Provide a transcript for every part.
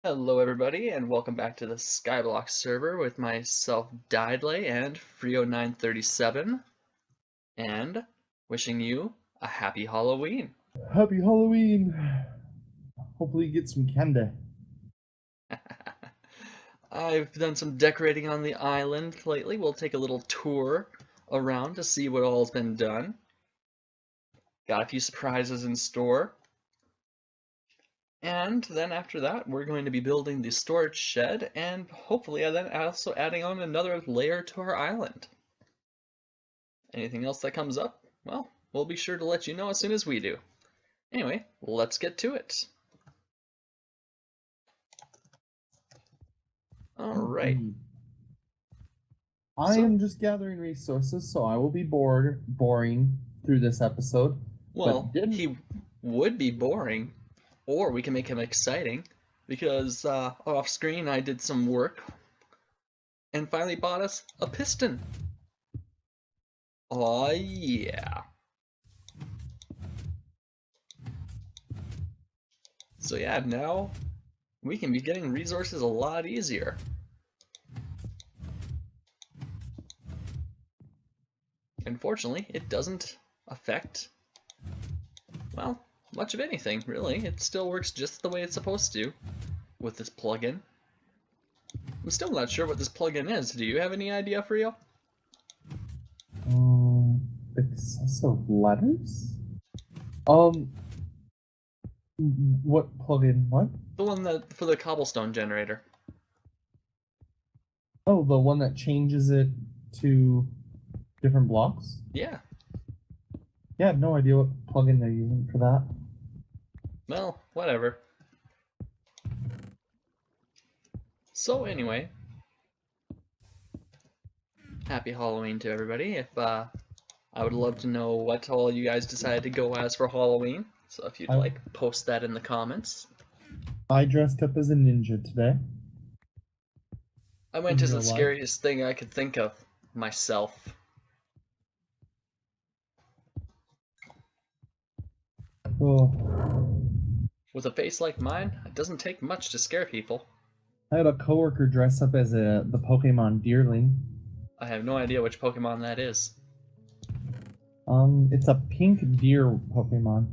Hello everybody and welcome back to the Skyblock server with myself Didley and Frio937 and wishing you a happy Halloween. Happy Halloween! Hopefully you get some candy. I've done some decorating on the island lately. We'll take a little tour around to see what all's been done. Got a few surprises in store. And then after that, we're going to be building the storage shed and hopefully then also adding on another layer to our island. Anything else that comes up, well, we'll be sure to let you know as soon as we do. Anyway, let's get to it. Alright. I am just gathering resources, so I will be boring through this episode. Well, he would be boring, or we can make him exciting, because off screen I did some work and finally bought us a piston. Oh yeah. So yeah, now we can be getting resources a lot easier. Unfortunately, it doesn't affect, well, much of anything, really. It still works just the way it's supposed to with this plugin. I'm still not sure what this plugin is. Do you have any idea, Frio? Excessive letters? What plugin? What? The one that for the cobblestone generator. Oh, the one that changes it to different blocks? Yeah. Yeah, I have no idea what plugin they're using for that. Well, whatever. So anyway, happy Halloween to everybody. I would love to know what all you guys decided to go as for Halloween. So if you'd like, post that in the comments. I dressed up as a ninja today. I went as the scariest thing I could think of, myself. Oh. With a face like mine, it doesn't take much to scare people. I had a coworker dress up as the Pokemon Deerling. I have no idea which Pokemon that is. It's a pink deer Pokemon.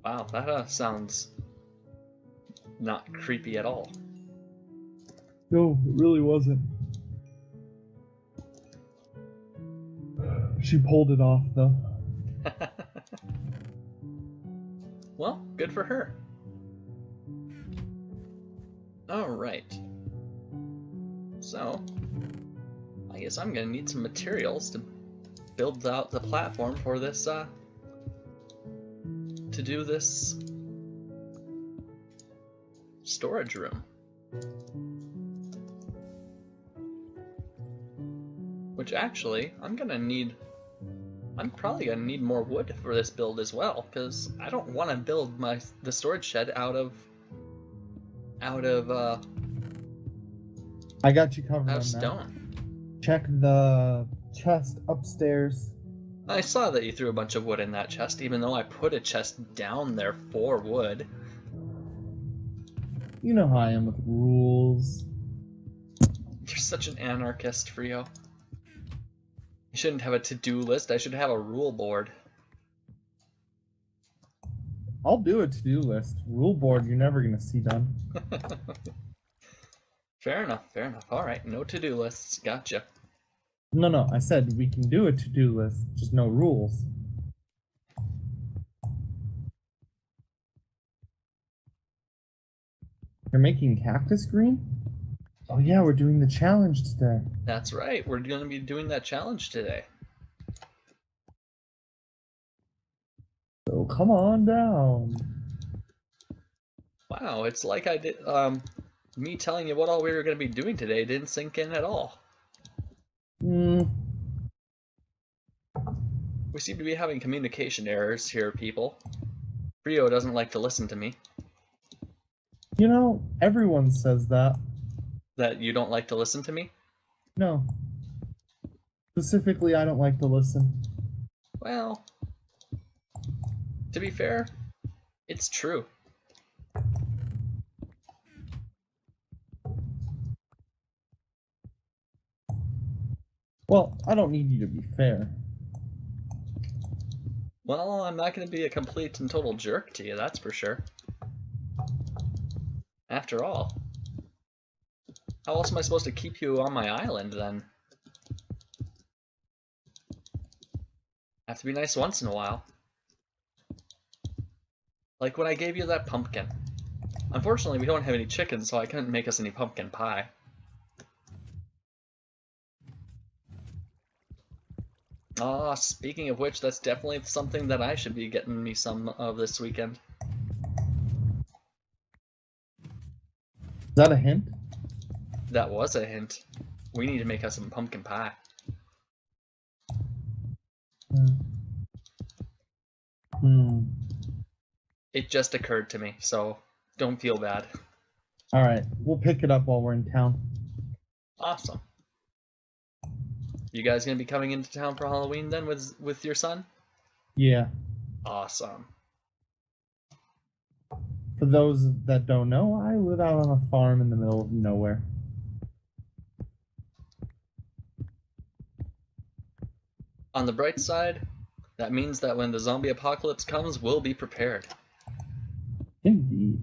Wow, that sounds not creepy at all. No, it really wasn't. She pulled it off, though. Well, good for her. Alright. So, I guess I'm gonna need some materials to build out the platform for this, to do this storage room. Which actually, I'm probably gonna need more wood for this build as well, because I don't want to build the storage shed out of I got you covered out on of stone. That. Check the chest upstairs. I saw that you threw a bunch of wood in that chest, even though I put a chest down there for wood. You know how I am with rules. You're such an anarchist, Frio. You shouldn't have a to-do list, I should have a rule board. I'll do a to-do list. Rule board you're never gonna see done. Fair enough, fair enough. Alright, no to-do lists, gotcha. No, I said we can do a to-do list, just no rules. You're making cactus green? Oh yeah, we're doing the challenge today. That's right, we're going to be doing that challenge today. So come on down. Wow, it's like I did, me telling you what all we were going to be doing today didn't sink in at all. We seem to be having communication errors here, people. Frio doesn't like to listen to me. You know, everyone says that. That you don't like to listen to me? No. Specifically, I don't like to listen. Well, to be fair, it's true. Well, I don't need you to be fair. Well, I'm not going to be a complete and total jerk to you, that's for sure. After all, how else am I supposed to keep you on my island, then? Have to be nice once in a while. Like when I gave you that pumpkin. Unfortunately, we don't have any chickens, so I couldn't make us any pumpkin pie. Ah, speaking of which, that's definitely something that I should be getting me some of this weekend. Is that a hint? That was a hint. We need to make us some pumpkin pie. It just occurred to me, so don't feel bad. Alright, we'll pick it up while we're in town. Awesome. You guys gonna be coming into town for Halloween then with your son? Yeah. Awesome. For those that don't know, I live out on a farm in the middle of nowhere. On the bright side, that means that when the zombie apocalypse comes, we'll be prepared. Indeed.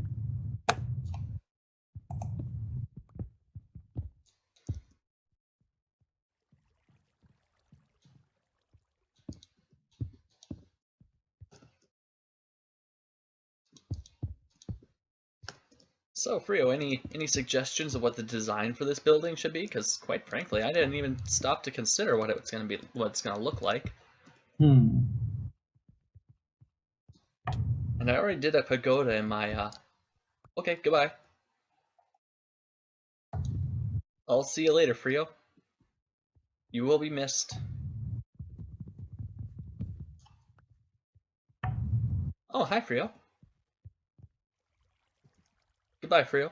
So, Frio, any suggestions of what the design for this building should be? Because, quite frankly, I didn't even stop to consider what it's gonna be, what it's gonna look like. And I already did a pagoda in my. Okay, goodbye. I'll see you later, Frio. You will be missed. Oh, hi, Frio. Goodbye, Frio.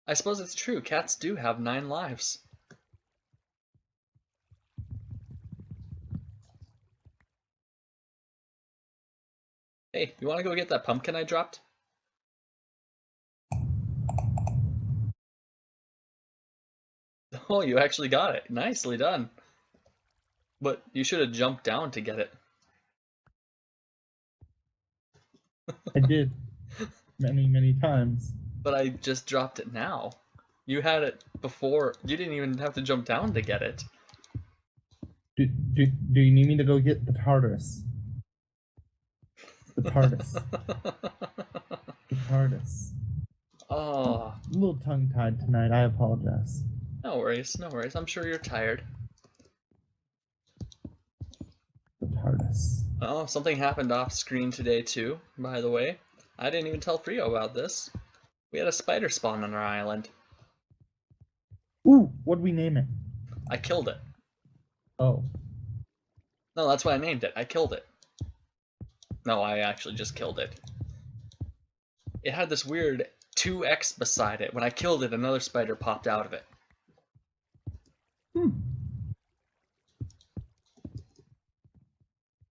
I suppose it's true, cats do have 9 lives. Hey, you want to go get that pumpkin I dropped? Oh, you actually got it. Nicely done. But you should have jumped down to get it. I did. Many, many times. But I just dropped it now. You had it before. You didn't even have to jump down to get it. Do you need me to go get the TARDIS? The TARDIS. The TARDIS. Oh. I'm a little tongue-tied tonight. I apologize. No worries, no worries. I'm sure you're tired. The TARDIS. Oh, something happened off screen today too, by the way. I didn't even tell Frio about this. We had a spider spawn on our island. Ooh, what'd we name it? I killed it. Oh. No, that's why I named it. I killed it. No, I actually just killed it. It had this weird 2x beside it. When I killed it, another spider popped out of it.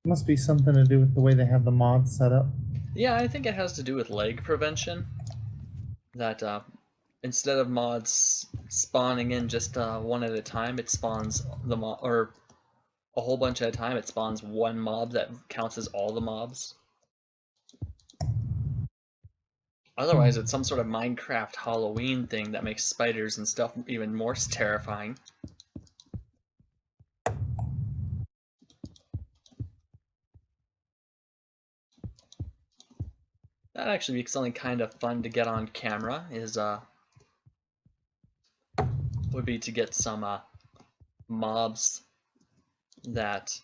Must be something to do with the way they have the mods set up. Yeah, I think it has to do with lag prevention. That instead of mods spawning in just one at a time, it spawns the mob, or a whole bunch at a time. It spawns one mob that counts as all the mobs. Otherwise, it's some sort of Minecraft Halloween thing that makes spiders and stuff even more terrifying. That'd actually be something kind of fun to get on camera, is would be to get some mobs that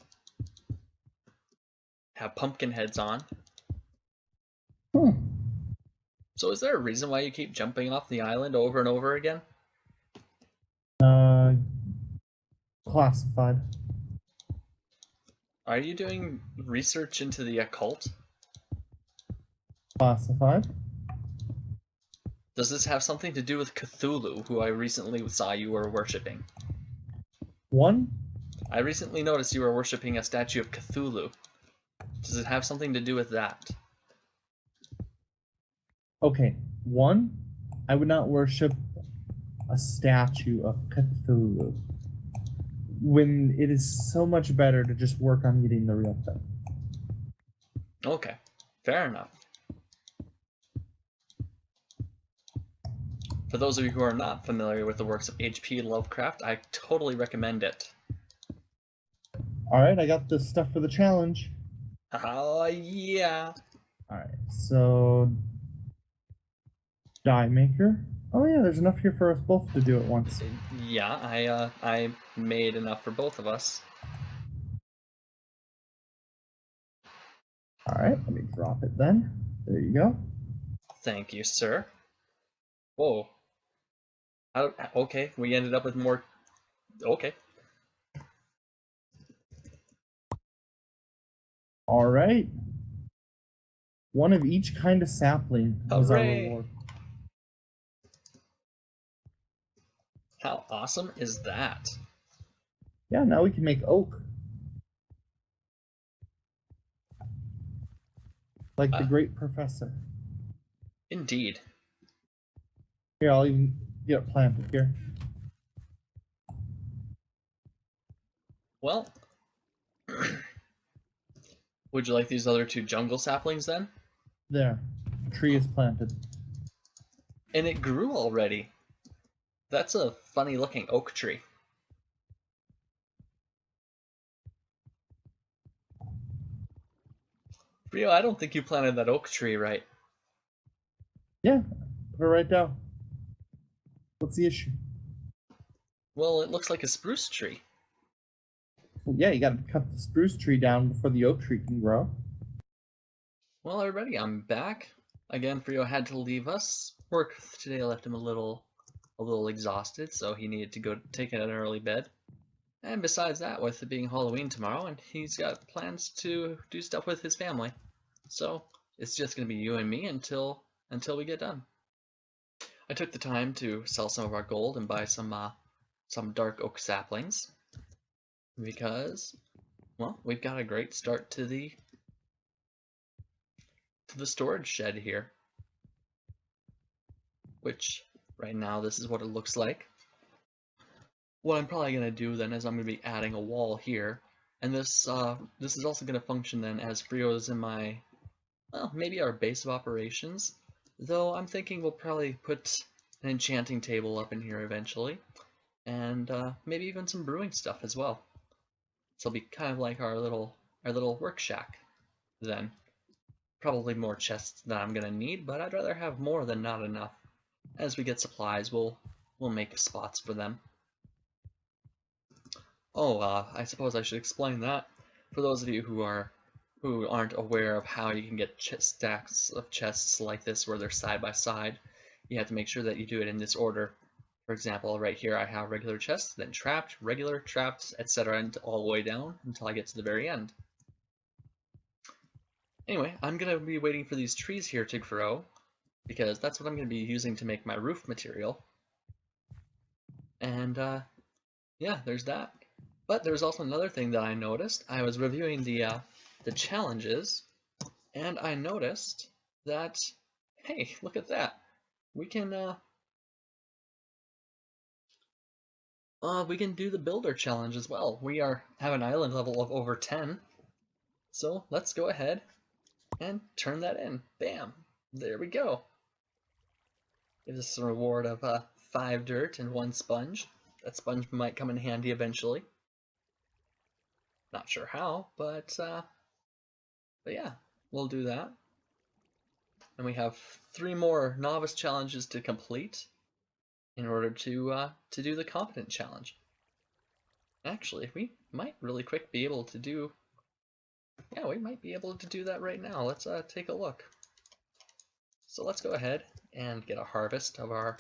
have pumpkin heads on. So is there a reason why you keep jumping off the island over and over again? Classified. Are you doing research into the occult? Classified. Does this have something to do with Cthulhu, who I recently saw you were worshipping? One? I recently noticed you were worshipping a statue of Cthulhu. Does it have something to do with that? Okay, one, I would not worship a statue of Cthulhu. when it is so much better to just work on getting the real thing. Okay, fair enough. For those of you who are not familiar with the works of H.P. Lovecraft, I totally recommend it. Alright, I got the stuff for the challenge. Oh, yeah. Alright, so die maker. Oh yeah, there's enough here for us both to do it once. Yeah, I made enough for both of us. Alright, let me drop it then. There you go. Thank you, sir. Whoa. Okay, we ended up with more. Okay. Alright. One of each kind of sapling was our Hooray! reward. How awesome is that? Yeah, now we can make oak. Like the great professor. Indeed. Here, I'll even get it planted here. Well, would you like these other two jungle saplings then? There. The tree is planted. And it grew already. That's a funny looking oak tree. Rio, I don't think you planted that oak tree right. Yeah, put it right down. What's the issue? Well, it looks like a spruce tree. Well, yeah, you gotta cut the spruce tree down before the oak tree can grow. Well, everybody, I'm back. Again, Frio had to leave us. Work today left him a little exhausted, so he needed to go take an early bed. And besides that, with it being Halloween tomorrow, and he's got plans to do stuff with his family. So it's just gonna be you and me until we get done. I took the time to sell some of our gold and buy some dark oak saplings because, well, we've got a great start to the storage shed here, which right now this is what it looks like. What I'm probably going to do then is I'm going to be adding a wall here, and this is also going to function then as Frio's in my, well, maybe our base of operations, though I'm thinking we'll probably put an enchanting table up in here eventually, and maybe even some brewing stuff as well. So it'll be kind of like our little work shack then. Probably more chests than I'm gonna need, but I'd rather have more than not enough. As we get supplies, we'll make spots for them. Oh, I suppose I should explain that for those of you who aren't aware of how you can get stacks of chests like this where they're side by side. You have to make sure that you do it in this order. For example, right here I have regular chests, then trapped, regular, trapped, etc., and all the way down until I get to the very end. Anyway, I'm going to be waiting for these trees here to grow, because that's what I'm going to be using to make my roof material. And yeah, there's that. But there's also another thing that I noticed. I was reviewing the challenges, and I noticed that, hey, look at that. We can do the builder challenge as well. We have an island level of over 10. So let's go ahead and turn that in. Bam! There we go. Gives us a reward of 5 dirt and 1 sponge. That sponge might come in handy eventually. Not sure how, but yeah, we'll do that. And we have 3 more novice challenges to complete in order to do the competent challenge. Actually, we might really quick be able to do. Yeah, we might be able to do that right now. Let's take a look. So let's go ahead and get a harvest of our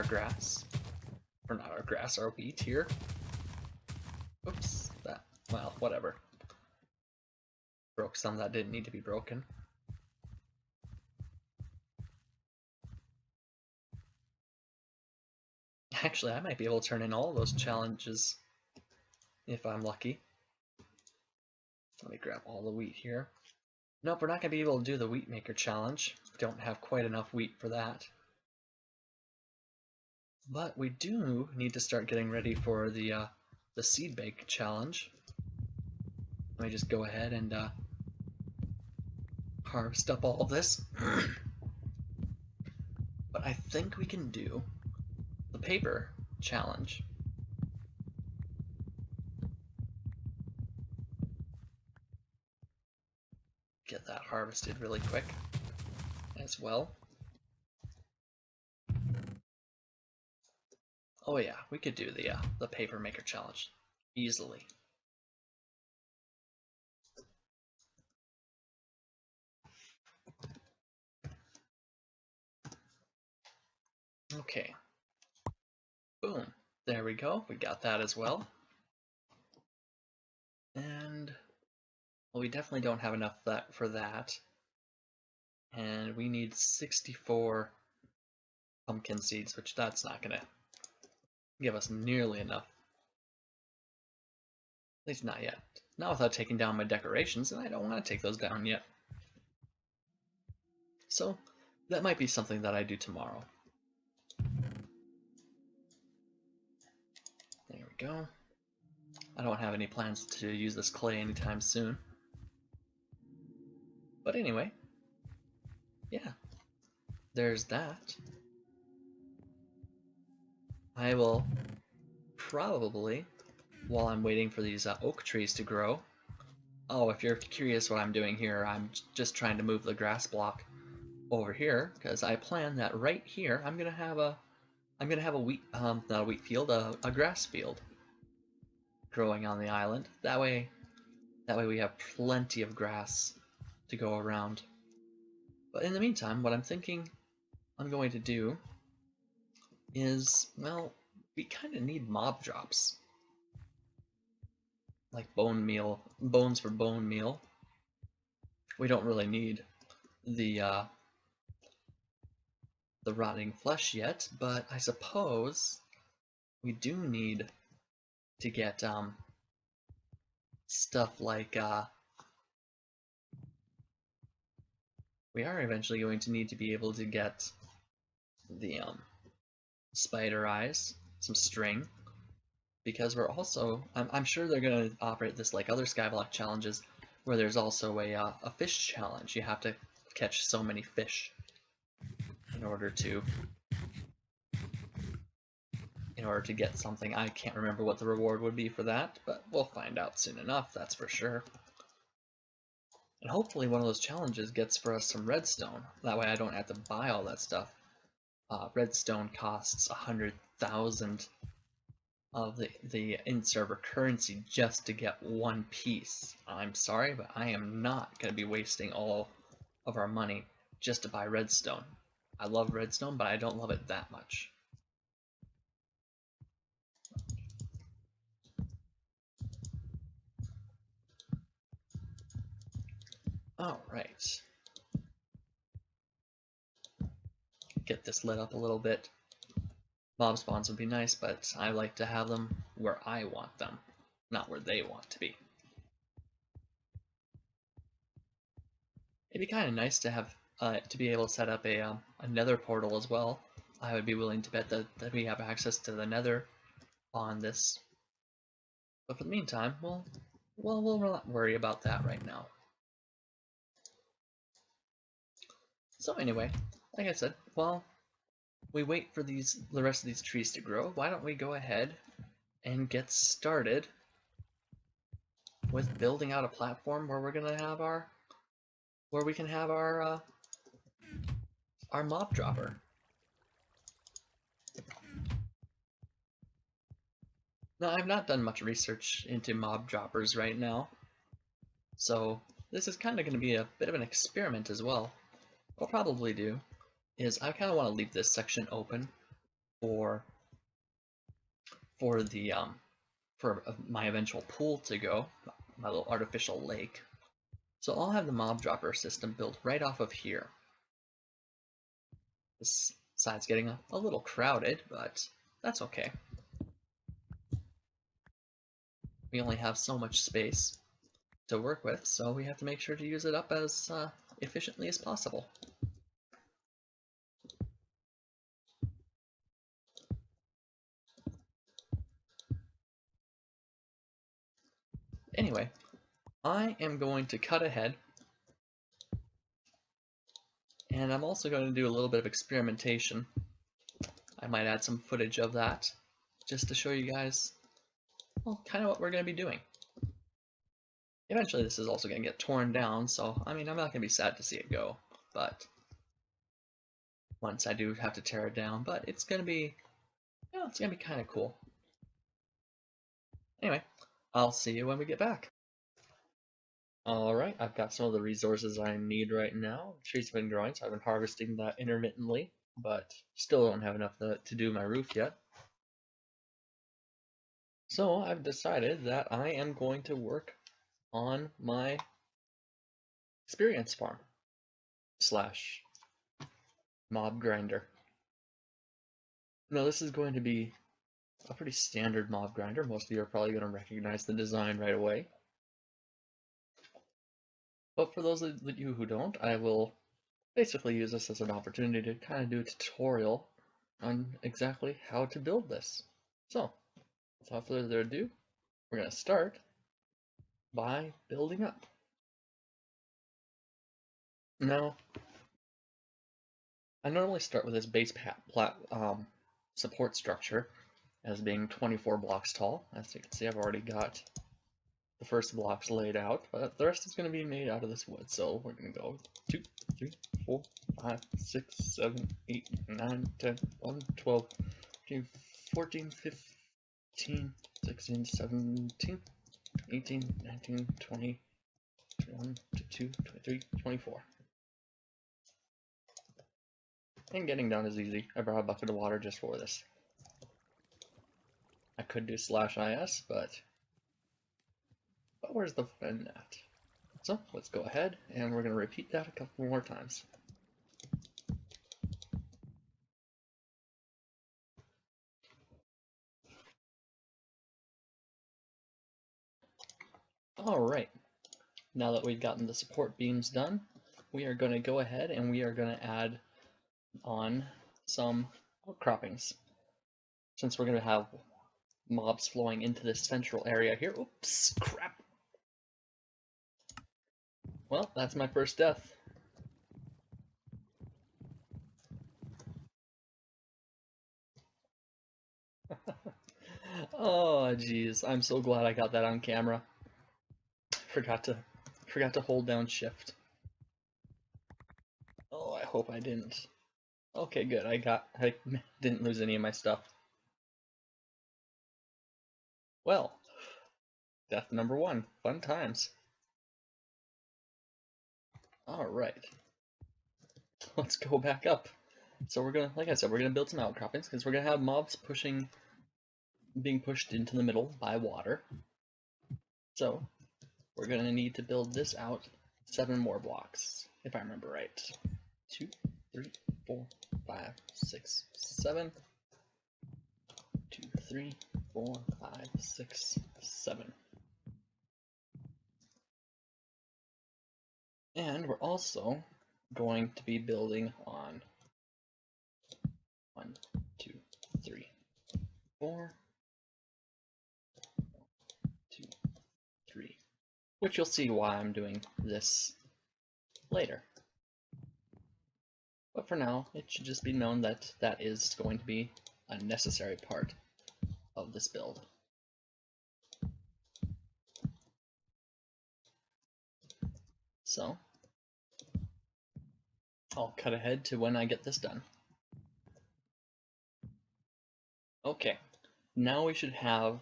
grass. Or not our grass, our wheat here. Oops, well, whatever. Broke some that didn't need to be broken. Actually, I might be able to turn in all of those challenges if I'm lucky. Let me grab all the wheat here. Nope, we're not going to be able to do the wheat maker challenge. We don't have quite enough wheat for that. But we do need to start getting ready for the the seed bake challenge. Let me just go ahead and harvest up all of this. But I think we can do the paper challenge. Get that harvested really quick as well. Oh yeah, we could do the paper maker challenge easily. Okay. Boom. There we go. We got that as well. And well, we definitely don't have enough for that. And we need 64 pumpkin seeds, which that's not gonna give us nearly enough. At least not yet. Not without taking down my decorations, and I don't want to take those down yet. So that might be something that I do tomorrow. There we go. I don't have any plans to use this clay anytime soon. But anyway, yeah, there's that. I will probably, while I'm waiting for these oak trees to grow. Oh, if you're curious what I'm doing here, I'm just trying to move the grass block over here because I plan that right here I'm gonna have a wheat not a wheat field, a grass field growing on the island. That way we have plenty of grass to go around. But in the meantime, what I'm thinking I'm going to do is, well, we kind of need mob drops. Like bone meal, bones for bone meal. We don't really need the rotting flesh yet, but I suppose we do need to get stuff like we are eventually going to need to be able to get the spider eyes, some string, because we're also I'm sure they're going to operate this like other Skyblock challenges, where there's also a fish challenge. You have to catch so many fish in order to get something. I can't remember what the reward would be for that, but we'll find out soon enough, that's for sure. And hopefully one of those challenges gets for us some redstone. That way I don't have to buy all that stuff. Redstone costs 100,000 of the in-server currency just to get one piece. I'm sorry, but I am not going to be wasting all of our money just to buy redstone. I love redstone, but I don't love it that much. Alright. Get this lit up a little bit. Mob spawns would be nice, but I like to have them where I want them, not where they want to be. It'd be kind of nice to have to be able to set up a nether portal as well. I would be willing to bet that we have access to the nether on this. But for the meantime, we'll not worry about that right now. So anyway, like I said, while we wait for the rest of these trees to grow, why don't we go ahead and get started with building out a platform where we're gonna have where we can have our mob dropper. Now, I've not done much research into mob droppers right now, so this is kind of going to be a bit of an experiment as well. What I'll probably do is I kind of want to leave this section open for my eventual pool to go, my little artificial lake. So I'll have the mob dropper system built right off of here. This side's getting a little crowded, but that's okay. We only have so much space to work with, so we have to make sure to use it up as efficiently as possible. Anyway, I am going to cut ahead, and I'm also going to do a little bit of experimentation. I might add some footage of that, just to show you guys, well, kind of what we're going to be doing. Eventually this is also going to get torn down, so I mean, I'm not going to be sad to see it go, but once I do have to tear it down, but it's going to be, you know, it's going to be kind of cool. Anyway, I'll see you when we get back. Alright, I've got some of the resources I need right now. Trees have been growing, so I've been harvesting that intermittently, but still don't have enough to do my roof yet. So I've decided that I am going to work on my experience farm slash mob grinder. Now this is going to be a pretty standard mob grinder. Most of you are probably going to recognize the design right away. But for those of you who don't, I will basically use this as an opportunity to kind of do a tutorial on exactly how to build this. So, without further ado, we're going to start by building up. Now, I normally start with this base support structure as being 24 blocks tall. As you can see, I've already got the first blocks laid out, but the rest is going to be made out of this wood. So we're going to go 2, 3, 4, 5, 6, 7, 8, 9, 10, 11, 12, 13, 14, 15, 16, 17, 18, 19, 20, 21, 22, 23, 24. And getting down is easy. I brought a bucket of water just for this. I could do /is, but where's the fun in that? So let's go ahead and we're going to repeat that a couple more times. Alright, now that we've gotten the support beams done, we are going to go ahead and we are going to add on some outcroppings. Since we're going to have mobs flowing into this central area here. Oops, crap. Well, that's my first death. Oh, jeez. I'm so glad I got that on camera. Forgot to hold down shift. Oh, I hope I didn't. Okay, good. I didn't lose any of my stuff. Well, death number 1. Fun times. Alright. Let's go back up. So we're gonna, like I said, we're gonna build some outcroppings because we're gonna have mobs being pushed into the middle by water. So we're gonna need to build this out 7 more blocks, if I remember right. 2, 3, 4, 5, 6, 7. 2, 3, 4, 5, 6, 7. And we're also going to be building on 1, 2, 3, 4, 2, 3, which you'll see why I'm doing this later. But for now, it should just be known that that is going to be a necessary part of this build. So, I'll cut ahead to when I get this done. Okay, now we should have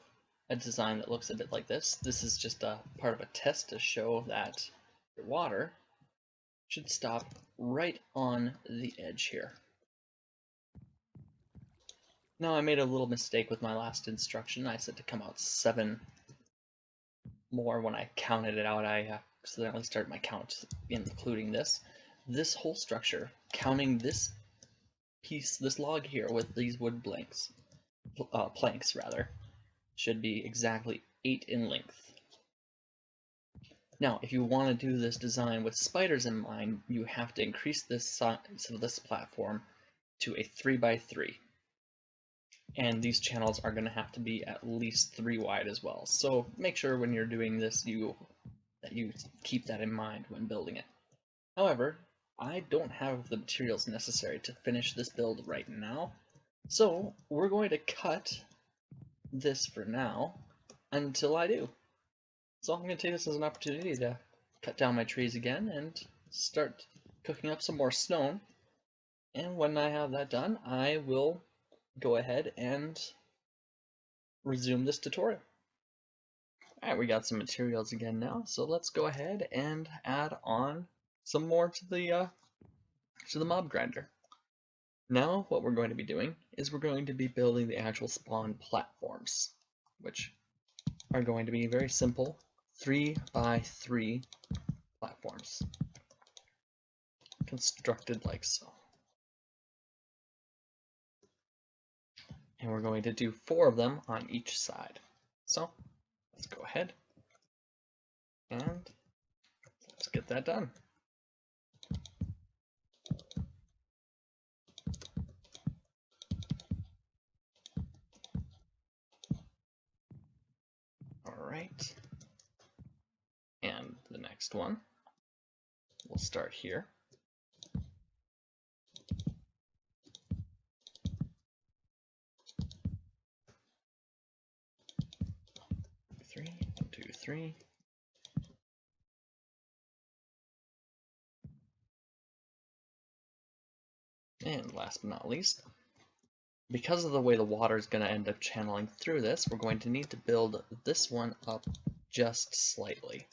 a design that looks a bit like this. This is just a part of a test to show that your water should stop right on the edge here. Now I made a little mistake with my last instruction. I said to come out 7 more when I counted it out. I accidentally started my count including this. This whole structure, counting this piece, this log here with these wood planks rather, should be exactly 8 in length. Now, if you want to do this design with spiders in mind, you have to increase this size of this platform to a 3x3. And these channels are going to have to be at least 3 wide as well. So make sure when you're doing this that you keep that in mind when building it. However, I don't have the materials necessary to finish this build right now, so we're going to cut this for now until I do. So I'm going to take this as an opportunity to cut down my trees again and start cooking up some more stone. And when I have that done, I will go ahead and resume this tutorial. Alright, we got some materials again now, so let's go ahead and add on some more to the mob grinder. Now what we're going to be doing is we're going to be building the actual spawn platforms, which are going to be very simple 3x3 platforms, constructed like so. And we're going to do 4 of them on each side. So let's go ahead and let's get that done. Alright, and the next one, we'll start here. Three, 1, 2, 3. And last but not least, because of the way the water is going to end up channeling through this, we're going to need to build this one up just slightly.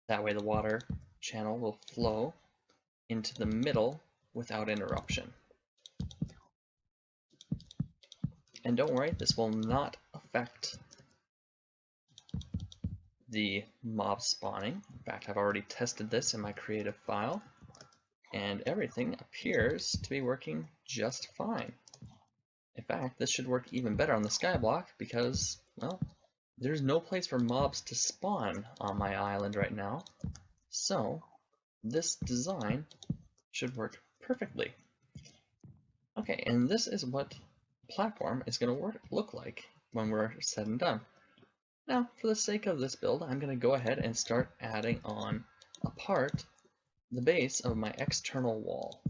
That way the water channel will flow into the middle without interruption. And don't worry, this will not affect the mob spawning. In fact, I've already tested this in my creative file, and everything appears to be working just fine. In fact, this should work even better on the skyblock because, well, there's no place for mobs to spawn on my island right now. So this design should work perfectly. Okay, and this is what the platform is going to look like when we're said and done. Now, for the sake of this build, I'm going to go ahead and start adding on the base of my external wall.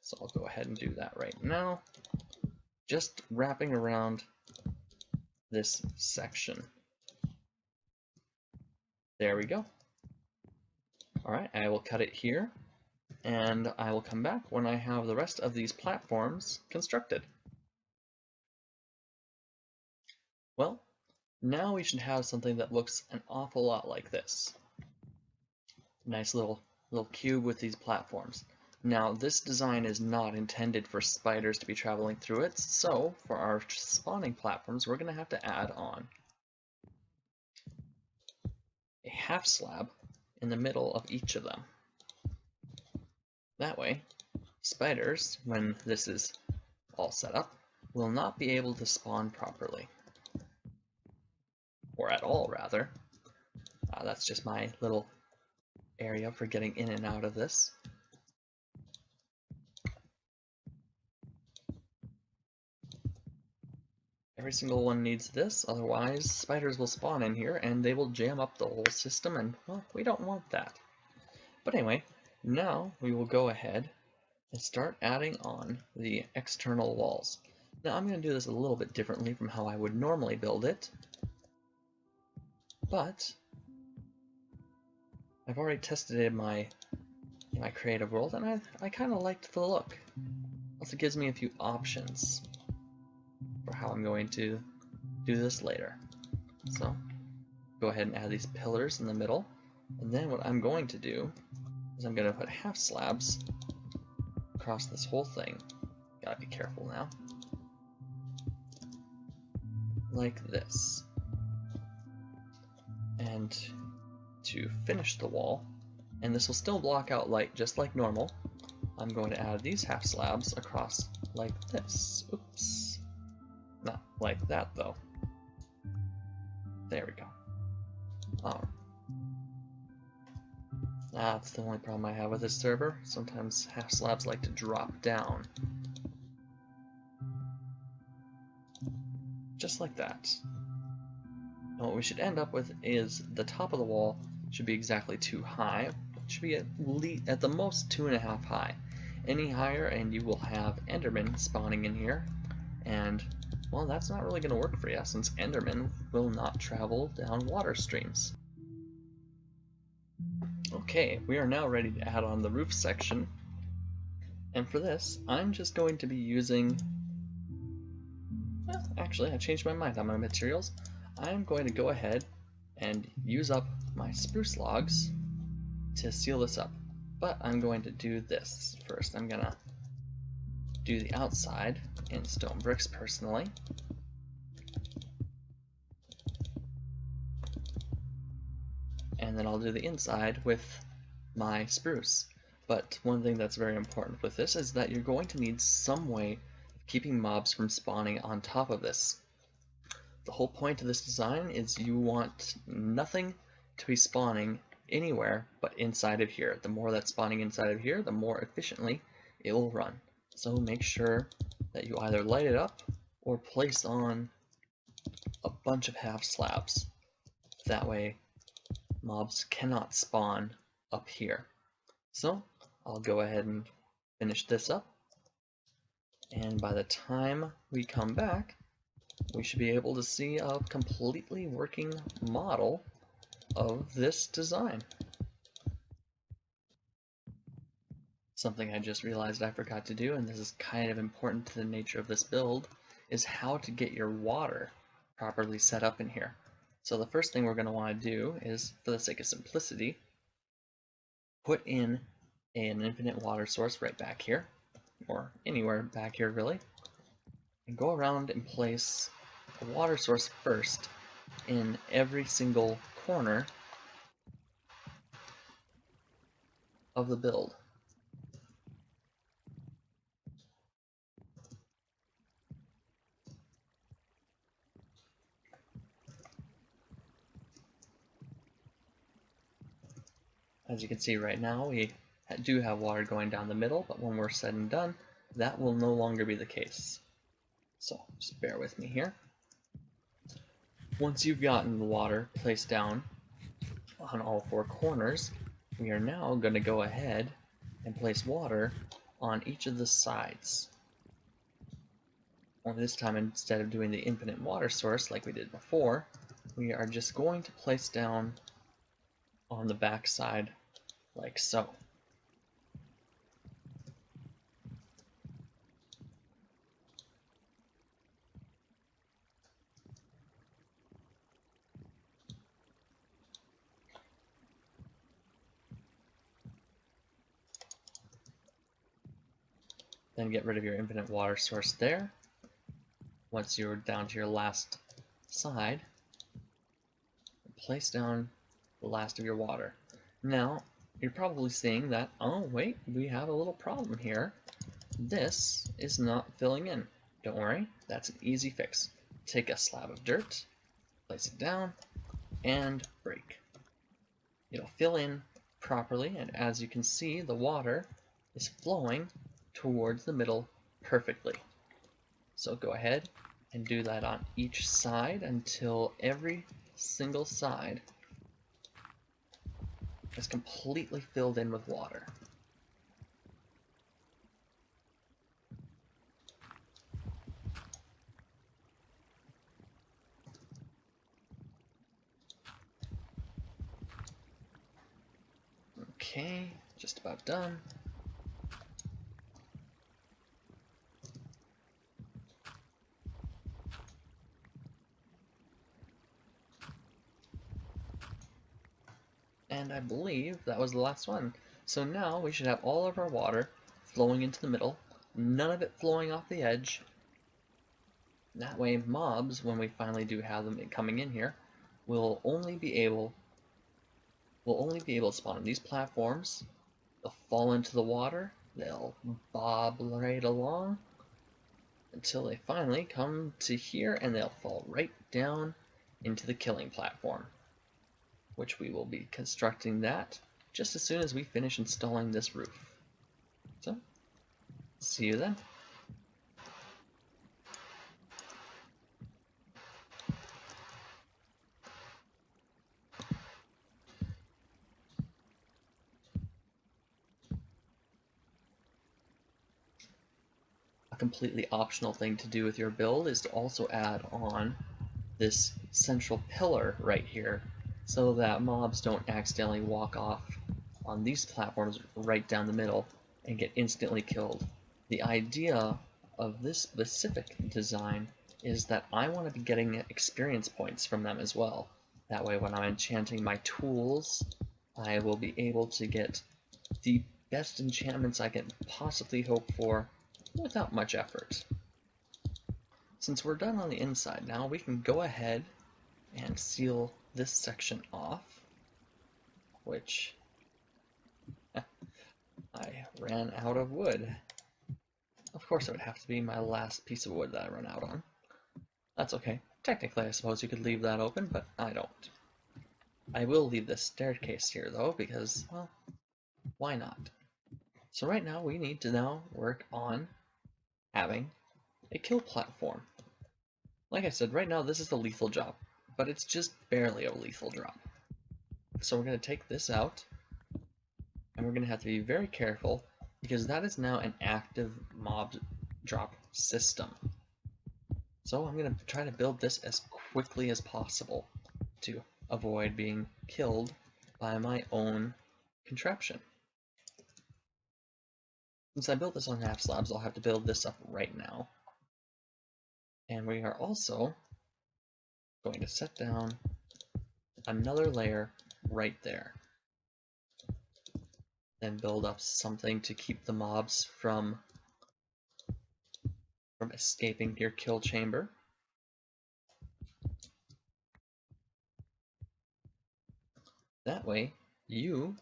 So I'll go ahead and do that right now, just wrapping around this section. There we go. Alright, I will cut it here, and I will come back when I have the rest of these platforms constructed. Well, now we should have something that looks an awful lot like this. Nice little cube with these platforms. Now, this design is not intended for spiders to be traveling through it, so for our spawning platforms, we're going to have to add on a half slab in the middle of each of them. That way, spiders, when this is all set up, will not be able to spawn properly. Or at all, rather. That's just my little area for getting in and out of this. Every single one needs this, otherwise spiders will spawn in here and they will jam up the whole system, and well, we don't want that. But anyway, now we will go ahead and start adding on the external walls. Now I'm going to do this a little bit differently from how I would normally build it, but I've already tested it in my creative world, and I kind of liked the look. Also gives me a few options for how I'm going to do this later. So go ahead and add these pillars in the middle, and then what I'm going to do is I'm going to put half slabs across this whole thing. Gotta be careful now. Like this. And to finish the wall, and this will still block out light just like normal, I'm going to add these half slabs across like this. Oops. Not like that though. There we go. Oh. That's the only problem I have with this server. Sometimes half slabs like to drop down. just like that. And what we should end up with is the top of the wall should be exactly 2 high. It should be at the most 2.5 high. Any higher and you will have Endermen spawning in here, and well, that's not really going to work for you since Endermen will not travel down water streams. Okay, we are now ready to add on the roof section, and for this I'm just going to be using, well, actually I changed my mind on my materials. I'm going to go ahead and use up my spruce logs to seal this up. But I'm going to do this first. I'm going to do the outside in stone bricks personally. And then I'll do the inside with my spruce. But one thing that's very important with this is that you're going to need some way of keeping mobs from spawning on top of this. The whole point of this design is you want nothing to be spawning anywhere but inside of here. The more that's spawning inside of here, the more efficiently it will run. So make sure that you either light it up or place on a bunch of half slabs. That way mobs cannot spawn up here. So I'll go ahead and finish this up, and by the time we come back we should be able to see a completely working model of this design. Something I just realized I forgot to do, and this is kind of important to the nature of this build, is how to get your water properly set up in here. So the first thing we're going to want to do is, for the sake of simplicity, put in an infinite water source right back here, or anywhere back here really, and go around and place a water source first in every single corner of the build. As you can see right now, we do have water going down the middle, but when we're said and done, that will no longer be the case. So just bear with me here. Once you've gotten the water placed down on all 4 corners, we are now going to go ahead and place water on each of the sides. Only this time, instead of doing the infinite water source like we did before, we are just going to place down on the back side like so. Then get rid of your infinite water source there. Once you're down to your last side, place down the last of your water. Now, you're probably seeing that, oh wait, we have a little problem here. This is not filling in. Don't worry, that's an easy fix. Take a slab of dirt, place it down, and break. It'll fill in properly, and as you can see, the water is flowing towards the middle perfectly. So go ahead and do that on each side until every single side is completely filled in with water. Okay, just about done. And I believe that was the last one. So now we should have all of our water flowing into the middle, none of it flowing off the edge. That way mobs, when we finally do have them coming in here, will only be able to spawn on these platforms. They'll fall into the water, they'll bob right along until they finally come to here, and they'll fall right down into the killing platform, which we will be constructing that just as soon as we finish installing this roof. So, see you then. completely optional thing to do with your build is to also add on this central pillar right here so that mobs don't accidentally walk off on these platforms right down the middle and get instantly killed. The idea of this specific design is that I want to be getting experience points from them as well. That way when I'm enchanting my tools, I will be able to get the best enchantments I can possibly hope for without much effort. Since we're done on the inside now, we can go ahead and seal this section off, which I ran out of wood. Of course it would have to be my last piece of wood that I run out on. That's okay. Technically I suppose you could leave that open, but I don't. I will leave this staircase here though, because, well, why not? So right now we need to now work on having a kill platform. Like I said, right now this is the lethal drop, but it's just barely a lethal drop. So we're going to take this out, and we're going to have to be very careful because that is now an active mob drop system. So I'm going to try to build this as quickly as possible to avoid being killed by my own contraption. Since I built this on half slabs, I'll have to build this up right now. And we are also going to set down another layer right there. Then build up something to keep the mobs from escaping your kill chamber. That way, you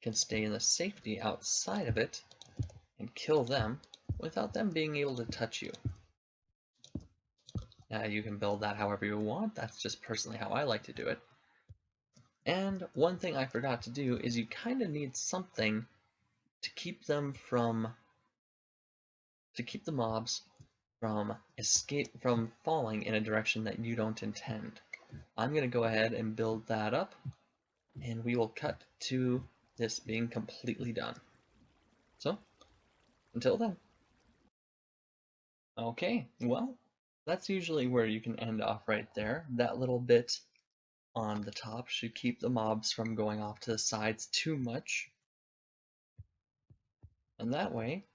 can stay in the safety outside of it and kill them without them being able to touch you. Now you can build that however you want, that's just personally how I like to do it. And one thing I forgot to do is you kind of need something to keep them from, to keep the mobs from falling in a direction that you don't intend. I'm going to go ahead and build that up, and we will cut to this being completely done. So, until then. Okay, well, that's usually where you can end off right there. That little bit on the top should keep the mobs from going off to the sides too much. And that way,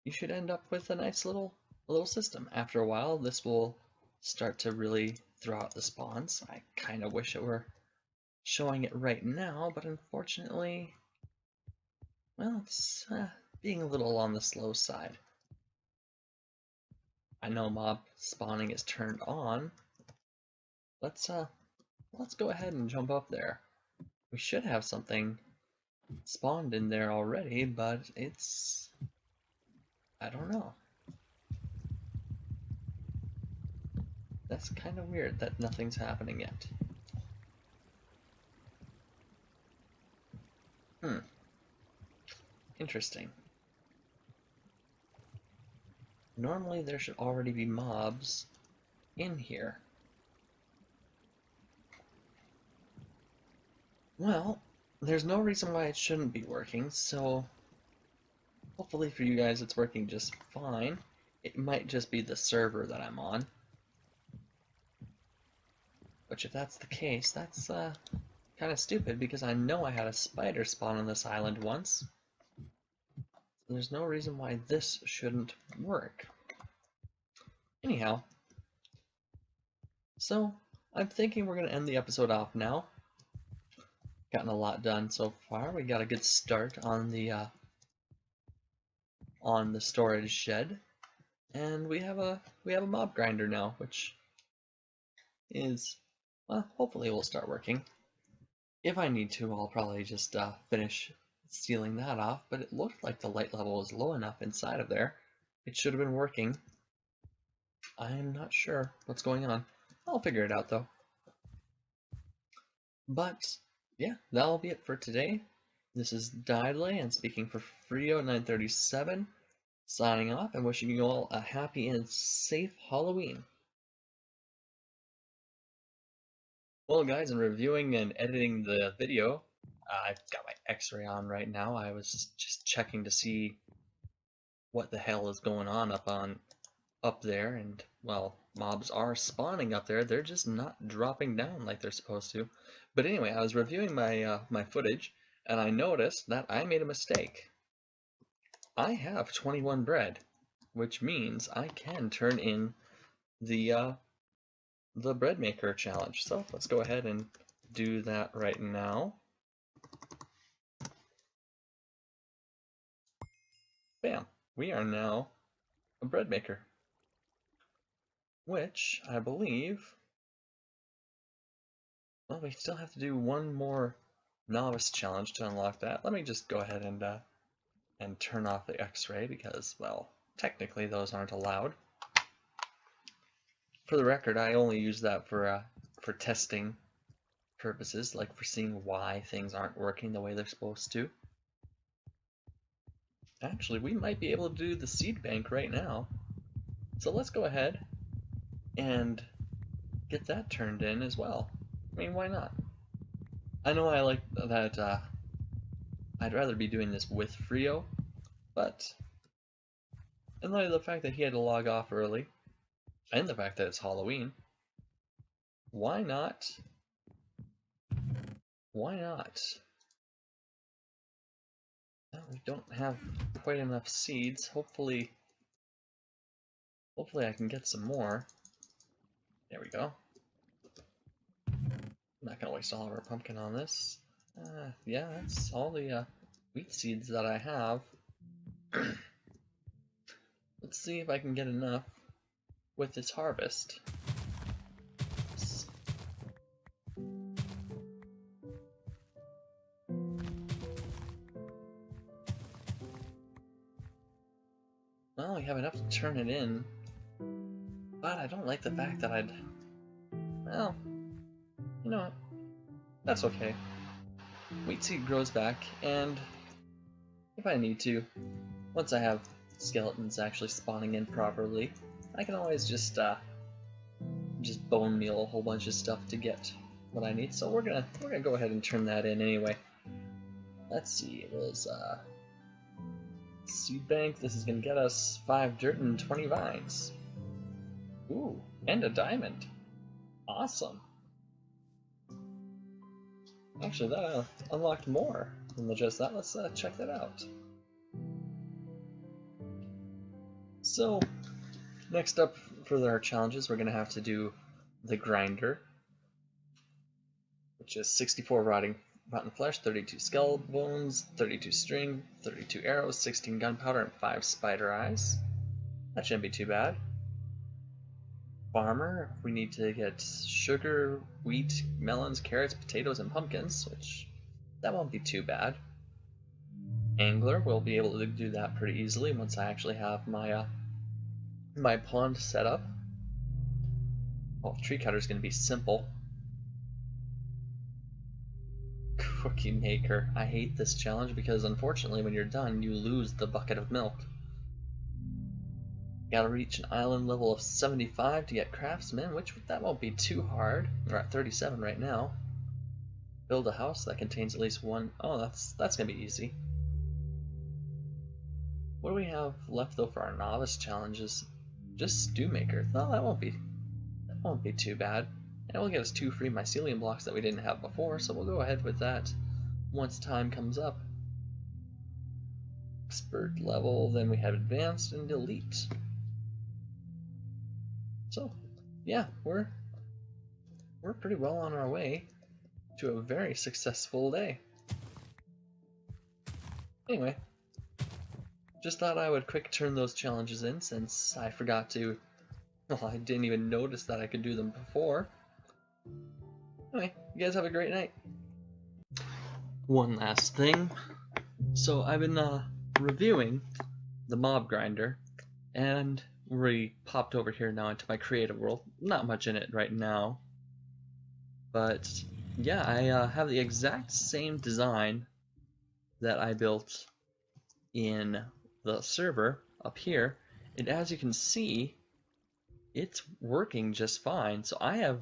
you should end up with a nice little system. After a while, this will start to really throw out the spawns. I kind of wish it were showing it right now, but unfortunately, well, it's being a little on the slow side. I know mob spawning is turned on. Let's go ahead and jump up there. We should have something spawned in there already, but it's, I don't know. That's kind of weird that nothing's happening yet. Interesting. Normally there should already be mobs in here. Well, there's no reason why it shouldn't be working, so hopefully for you guys it's working just fine. It might just be the server that I'm on. Which if that's the case, that's kind of stupid because I know I had a spider spawn on this island once. So there's no reason why this shouldn't work. Anyhow, so I'm thinking we're going to end the episode off now. Gotten a lot done so far. We got a good start on the storage shed, and we have a mob grinder now, which is, well, hopefully will start working. If I need to, I'll probably just finish sealing that off, but it looked like the light level was low enough inside of there. It should have been working. I'm not sure what's going on. I'll figure it out though. But yeah, that'll be it for today. This is Didley and speaking for Frio937, signing off and wishing you all a happy and safe Halloween. Well guys, in reviewing and editing the video, I've got my X-ray on right now. I was just checking to see what the hell is going on up on up there, and, well, mobs are spawning up there. They're just not dropping down like they're supposed to. But anyway, I was reviewing my my footage, and I noticed that I made a mistake. I have 21 bread, which means I can turn in the bread maker challenge. So let's go ahead and do that right now. Bam! We are now a bread maker, which I believe, well, we still have to do one more novice challenge to unlock that. Let me just go ahead and turn off the X-ray because, well, technically those aren't allowed. For the record, I only use that for testing purposes, like for seeing why things aren't working the way they're supposed to. Actually, we might be able to do the seed bank right now. So let's go ahead and get that turned in as well. I mean, why not? I know I like that I'd rather be doing this with Frio, but in light of the fact that he had to log off early, and the fact that it's Halloween, why not? Why not? Well, we don't have quite enough seeds. Hopefully I can get some more. There we go. I'm not gonna waste all of our pumpkin on this. Yeah, that's all the wheat seeds that I have. Let's see if I can get enough with this harvest. Well, we have enough to turn it in, but I don't like the fact that well, you know what, that's okay. Wheat seed grows back, and if I need to, once I have skeletons actually spawning in properly, I can always just bone meal a whole bunch of stuff to get what I need. So we're gonna go ahead and turn that in anyway. Let's see, it was seed bank. This is gonna get us 5 dirt and 20 vines. Ooh, and a diamond. Awesome. Actually, that unlocked more than just that. Let's check that out. So, next up for our challenges, we're going to have to do the grinder, which is 64 rotten flesh, 32 skull bones, 32 string, 32 arrows, 16 gunpowder, and 5 spider eyes. That shouldn't be too bad. Farmer, we need to get sugar, wheat, melons, carrots, potatoes, and pumpkins, which that won't be too bad. Angler, we'll be able to do that pretty easily once I actually have my my pond set up. Well, tree cutter is going to be simple. Cookie maker, I hate this challenge because unfortunately when you're done you lose the bucket of milk. Gotta reach an island level of 75 to get craftsman, which that won't be too hard. We're at 37 right now. Build a house that contains at least one. Oh, that's gonna be easy. What do we have left though for our novice challenges? Just stew maker. No, that won't be too bad. And it will get us 2 free mycelium blocks that we didn't have before, so we'll go ahead with that once time comes up. Expert level, then we have advanced and elite. So, yeah, we're pretty well on our way to a very successful day. Anyway, just thought I would quick turn those challenges in since I forgot to, well, I didn't even notice that I could do them before. Anyway, you guys have a great night. One last thing. So I've been reviewing the mob grinder, and we popped over here now into my creative world. Not much in it right now, but yeah, I have the exact same design that I built in the server up here, and as you can see, it's working just fine. So I have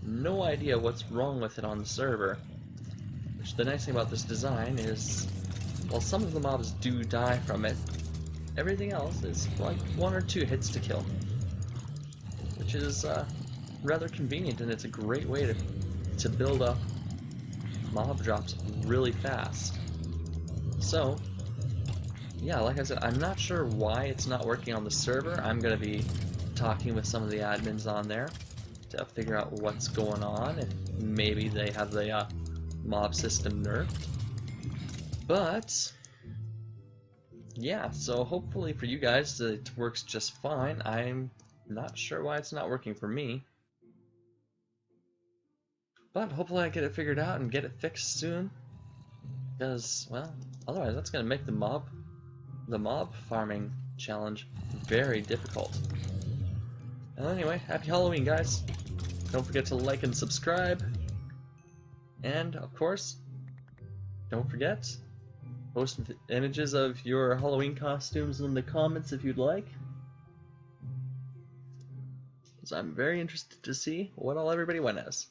no idea what's wrong with it on the server. Which the nice thing about this design is, while some of the mobs do die from it, everything else is like 1 or 2 hits to kill. which is rather convenient, and it's a great way to build up mob drops really fast. So, yeah, like I said, I'm not sure why it's not working on the server. I'm going to be talking with some of the admins on there to figure out what's going on, if maybe they have the mob system nerfed. But yeah, so hopefully for you guys it works just fine. I'm not sure why it's not working for me, but hopefully I get it figured out and get it fixed soon, because, well, otherwise that's going to make the mob farming challenge very difficult. And anyway, happy Halloween, guys. Don't forget to like and subscribe, and of course, don't forget, post images of your Halloween costumes in the comments if you'd like, because I'm very interested to see what all everybody went as.